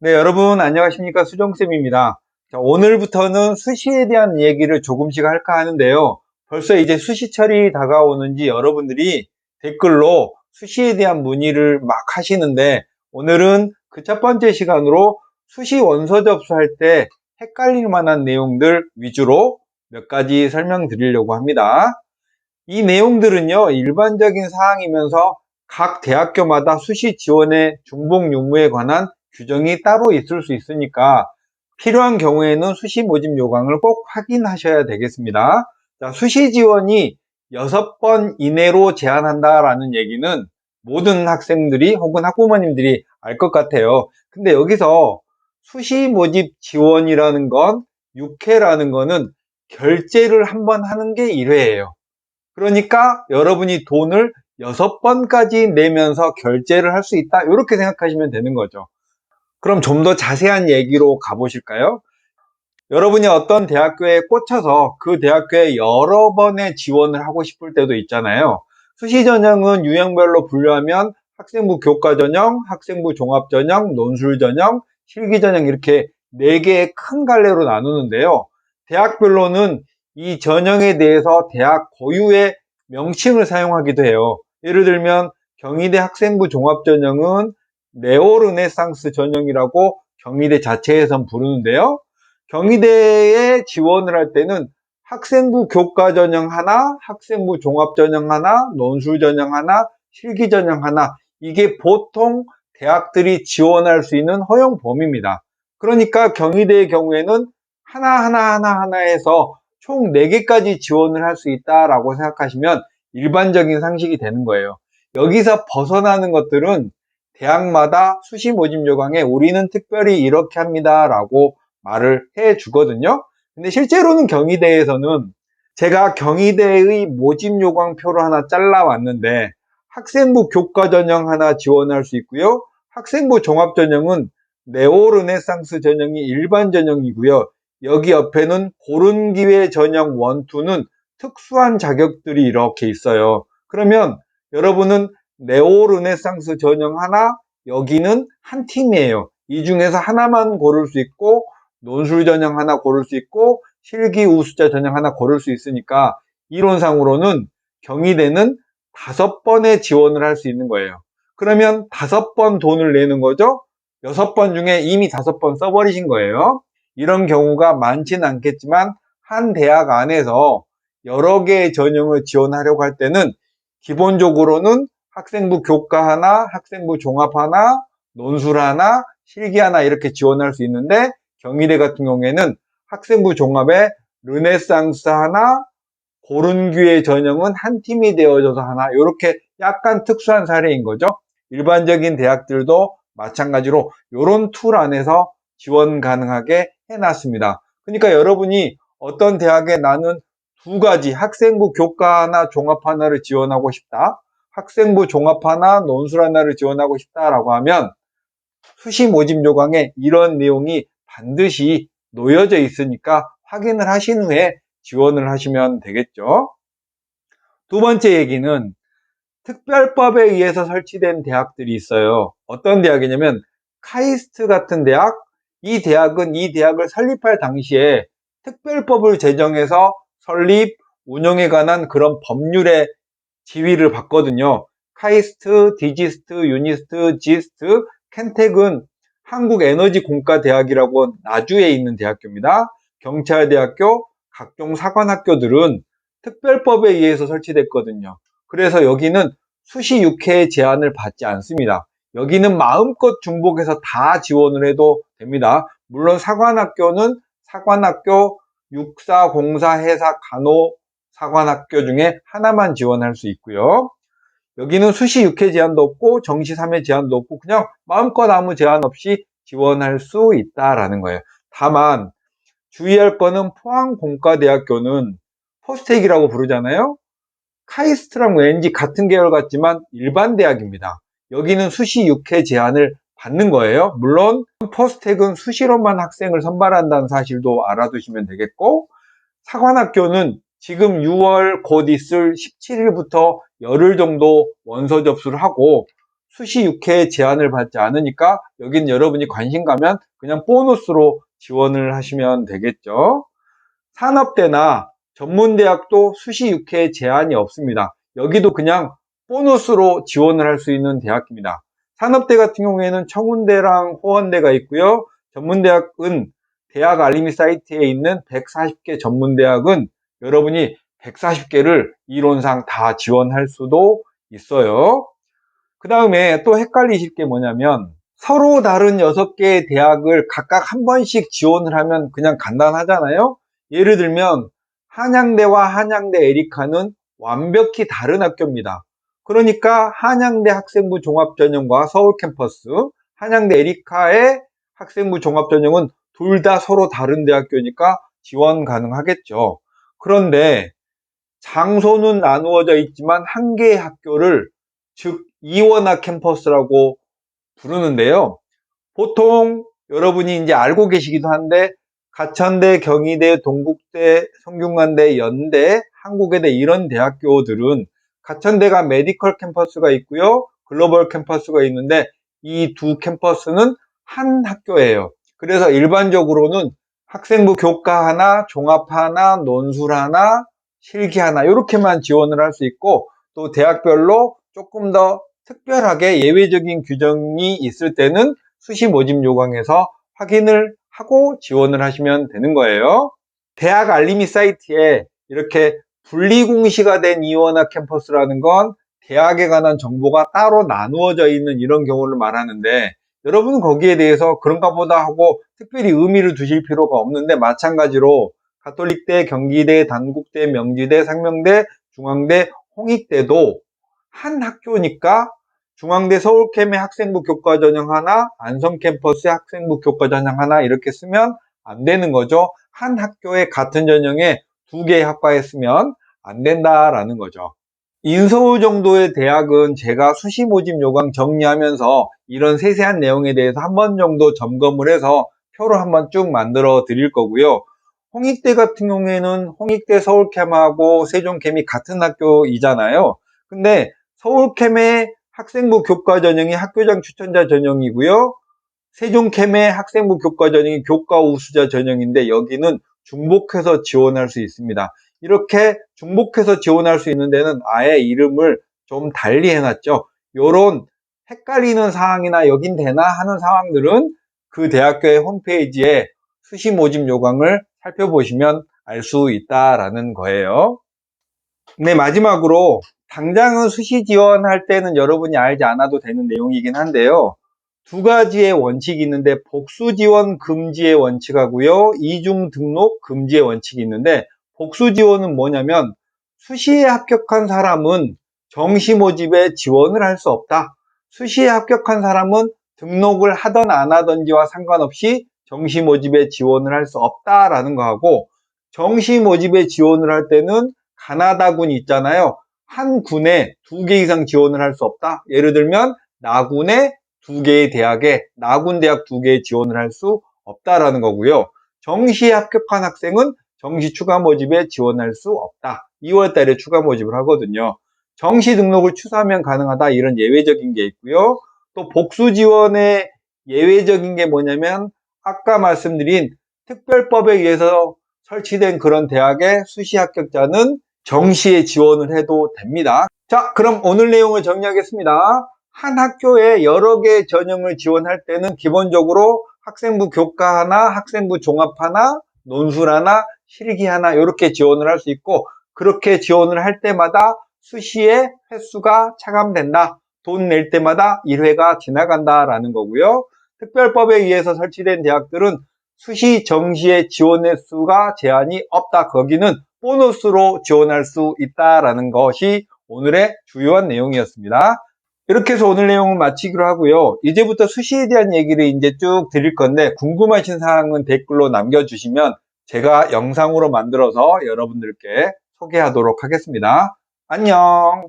네, 여러분 안녕하십니까? 수정쌤입니다. 자, 오늘부터는 수시에 대한 얘기를 조금씩 할까 하는데요. 벌써 이제 수시철이 다가오는지 여러분들이 댓글로 수시에 대한 문의를 막 하시는데, 오늘은 그 첫 번째 시간으로 수시 원서 접수할 때 헷갈릴 만한 내용들 위주로 몇 가지 설명드리려고 합니다. 이 내용들은요, 일반적인 사항이면서 각 대학교마다 수시 지원의 중복 유무에 관한 규정이 따로 있을 수 있으니까 필요한 경우에는 수시 모집 요강을 꼭 확인하셔야 되겠습니다. 자, 수시 지원이 6번 이내로 제한한다라는 얘기는 모든 학생들이 혹은 학부모님들이 알 것 같아요. 근데 여기서 수시 모집 지원이라는 건 6회라는 거는 결제를 한번 하는 게 1회예요. 그러니까 여러분이 돈을 6번까지 내면서 결제를 할 수 있다, 이렇게 생각하시면 되는 거죠. 그럼 좀 더 자세한 얘기로 가보실까요? 여러분이 어떤 대학교에 꽂혀서 그 대학교에 여러 번의 지원을 하고 싶을 때도 있잖아요. 수시 전형은 유형별로 분류하면 학생부 교과 전형, 학생부 종합 전형, 논술 전형, 실기 전형, 이렇게 4개의 큰 갈래로 나누는데요. 대학별로는 이 전형에 대해서 대학 고유의 명칭을 사용하기도 해요. 예를 들면 경희대 학생부 종합 전형은 네오르네상스 전형이라고 경희대 자체에선 부르는데요. 경희대에 지원을 할 때는 학생부 교과 전형 하나, 학생부 종합 전형 하나, 논술 전형 하나, 실기 전형 하나, 이게 보통 대학들이 지원할 수 있는 허용 범위입니다. 그러니까 경희대의 경우에는 하나 해서 총 4개까지 지원을 할 수 있다라고 생각하시면 일반적인 상식이 되는 거예요. 여기서 벗어나는 것들은 대학마다 수시 모집 요강에 우리는 특별히 이렇게 합니다 라고 말을 해 주거든요. 근데 실제로는 경희대에서는 제가 경희대의 모집 요강표를 하나 잘라 왔는데, 학생부 교과 전형 하나 지원할 수 있고요. 학생부 종합 전형은 네오르네상스 전형이 일반 전형이고요. 여기 옆에는 고른 기회 전형 1, 2는 특수한 자격들이 이렇게 있어요. 그러면 여러분은 네오르네상스 전형 하나, 여기는 한 팀이에요. 이 중에서 하나만 고를 수 있고, 논술 전형 하나 고를 수 있고, 실기 우수자 전형 하나 고를 수 있으니까 이론상으로는 경희대는 5번의 지원을 할 수 있는 거예요. 그러면 5번 돈을 내는 거죠. 6번 중에 이미 5번 써버리신 거예요. 이런 경우가 많지는 않겠지만 한 대학 안에서 여러 개의 전형을 지원하려고 할 때는 기본적으로는 학생부 교과 하나, 학생부 종합 하나, 논술 하나, 실기 하나, 이렇게 지원할 수 있는데, 경희대 같은 경우에는 학생부 종합에 르네상스 하나, 고른 기회 전형은 한 팀이 되어져서 하나, 이렇게 약간 특수한 사례인 거죠. 일반적인 대학들도 마찬가지로 이런 툴 안에서 지원 가능하게 해놨습니다. 그러니까 여러분이 어떤 대학에 나는 2가지, 학생부 교과 하나, 종합 하나를 지원하고 싶다, 학생부 종합 하나, 논술 하나를 지원하고 싶다라고 하면 수시 모집 요강에 이런 내용이 반드시 놓여져 있으니까 확인을 하신 후에 지원을 하시면 되겠죠. 두 번째 얘기는 특별법에 의해서 설치된 대학들이 있어요. 어떤 대학이냐면 카이스트 같은 대학. 이 대학은 이 대학을 설립할 당시에 특별법을 제정해서 설립, 운영에 관한 그런 법률의 지위를 받거든요. 카이스트, 디지스트, 유니스트, 지스트, 켄텍은 한국에너지공과대학이라고 나주에 있는 대학교입니다. 경찰대학교, 각종 사관학교들은 특별법에 의해서 설치됐거든요. 그래서 여기는 수시 6회 제한을 받지 않습니다. 여기는 마음껏 중복해서 다 지원을 해도 됩니다. 물론 사관학교는 사관학교, 육사, 공사, 해사, 간호, 사관학교 중에 하나만 지원할 수 있고요. 여기는 수시 6회 제한도 없고 정시 3회 제한도 없고 그냥 마음껏 아무 제한 없이 지원할 수 있다라는 거예요. 다만 주의할 거는 포항공과대학교는 포스텍이라고 부르잖아요. 카이스트랑 왠지 같은 계열 같지만 일반 대학입니다. 여기는 수시 6회 제한을 받는 거예요. 물론 포스텍은 수시로만 학생을 선발한다는 사실도 알아두시면 되겠고, 사관학교는 지금 6월 곧 있을 17일부터 열흘 정도 원서 접수를 하고 수시 6회 제한을 받지 않으니까 여긴 여러분이 관심 가면 그냥 보너스로 지원을 하시면 되겠죠. 산업대나 전문대학도 수시 6회 제한이 없습니다. 여기도 그냥 보너스로 지원을 할 수 있는 대학입니다. 산업대 같은 경우에는 청운대랑 호원대가 있고요. 전문대학은 대학 알림이 사이트에 있는 140개 전문대학은 여러분이 140개를 이론상 다 지원할 수도 있어요. 그 다음에 또 헷갈리실 게 뭐냐면 서로 다른 6개의 대학을 각각 한 번씩 지원을 하면 그냥 간단하잖아요. 예를 들면 한양대와 한양대 에리카는 완벽히 다른 학교입니다. 그러니까 한양대 학생부 종합전형과 서울 캠퍼스, 한양대 에리카의 학생부 종합전형은 둘 다 서로 다른 대학교니까 지원 가능하겠죠. 그런데 장소는 나누어져 있지만 한 개의 학교를 즉 이원화 캠퍼스라고 부르는데요. 보통 여러분이 이제 알고 계시기도 한데 가천대, 경희대, 동국대, 성균관대, 연대, 한국외대 이런 대학교들은 가천대가 메디컬 캠퍼스가 있고요. 글로벌 캠퍼스가 있는데 이 두 캠퍼스는 한 학교예요. 그래서 일반적으로는 학생부 교과 하나, 종합 하나, 논술 하나, 실기 하나 이렇게만 지원을 할 수 있고 또 대학별로 조금 더 특별하게 예외적인 규정이 있을 때는 수시 모집 요강에서 확인을 하고 지원을 하시면 되는 거예요. 대학 알림이 사이트에 이렇게 분리공시가 된 이원화 캠퍼스라는 건 대학에 관한 정보가 따로 나누어져 있는 이런 경우를 말하는데 여러분은 거기에 대해서 그런가 보다 하고 특별히 의미를 두실 필요가 없는데 마찬가지로 가톨릭대, 경기대, 단국대, 명지대, 상명대, 중앙대, 홍익대도 한 학교니까 중앙대 서울캠의 학생부 교과전형 하나, 안성캠퍼스의 학생부 교과전형 하나 이렇게 쓰면 안 되는 거죠. 한 학교에 같은 전형에 두 개의 학과에 쓰면 안 된다라는 거죠. 인서울 정도의 대학은 제가 수시 모집 요강 정리하면서 이런 세세한 내용에 대해서 한 번 정도 점검을 해서 표를 한번 쭉 만들어 드릴 거고요. 홍익대 같은 경우에는 홍익대 서울캠하고 세종캠이 같은 학교이잖아요. 근데 서울캠의 학생부 교과 전형이 학교장 추천자 전형이고요. 세종캠의 학생부 교과 전형이 교과 우수자 전형인데 여기는 중복해서 지원할 수 있습니다. 이렇게 중복해서 지원할 수 있는 데는 아예 이름을 좀 달리 해놨죠. 요런 헷갈리는 사항이나 여긴 되나 하는 상황들은 그 대학교의 홈페이지에 수시 모집 요강을 살펴보시면 알 수 있다라는 거예요. 네, 마지막으로 당장은 수시 지원할 때는 여러분이 알지 않아도 되는 내용이긴 한데요. 두 가지의 원칙이 있는데 복수 지원 금지의 원칙하고요. 이중 등록 금지의 원칙이 있는데 복수 지원은 뭐냐면 수시에 합격한 사람은 정시 모집에 지원을 할 수 없다. 수시에 합격한 사람은 등록을 하던 안 하던지와 상관없이 정시 모집에 지원을 할 수 없다라는 거하고 정시 모집에 지원을 할 때는 가나다군이 있잖아요. 한 군에 2개 이상 지원을 할 수 없다. 예를 들면 나군에 2개의 대학에 나군대학 2개에 지원을 할 수 없다라는 거고요. 정시에 합격한 학생은 정시 추가 모집에 지원할 수 없다. 2월 달에 추가 모집을 하거든요. 정시 등록을 취소하면 가능하다. 이런 예외적인 게 있고요. 또 복수 지원의 예외적인 게 뭐냐면 아까 말씀드린 특별법에 의해서 설치된 그런 대학의 수시 합격자는 정시에 지원을 해도 됩니다. 자, 그럼 오늘 내용을 정리하겠습니다. 한 학교에 여러 개의 전형을 지원할 때는 기본적으로 학생부 교과 하나, 학생부 종합 하나, 논술 하나, 실기 하나 이렇게 지원을 할 수 있고 그렇게 지원을 할 때마다 수시의 횟수가 차감된다. 돈 낼 때마다 1회가 지나간다라는 거고요. 특별법에 의해서 설치된 대학들은 수시 정시의 지원 횟수가 제한이 없다. 거기는 보너스로 지원할 수 있다라는 것이 오늘의 주요한 내용이었습니다. 이렇게 해서 오늘 내용은 마치기로 하고요. 이제부터 수시에 대한 얘기를 이제 쭉 드릴 건데 궁금하신 사항은 댓글로 남겨주시면 제가 영상으로 만들어서 여러분들께 소개하도록 하겠습니다. 안녕.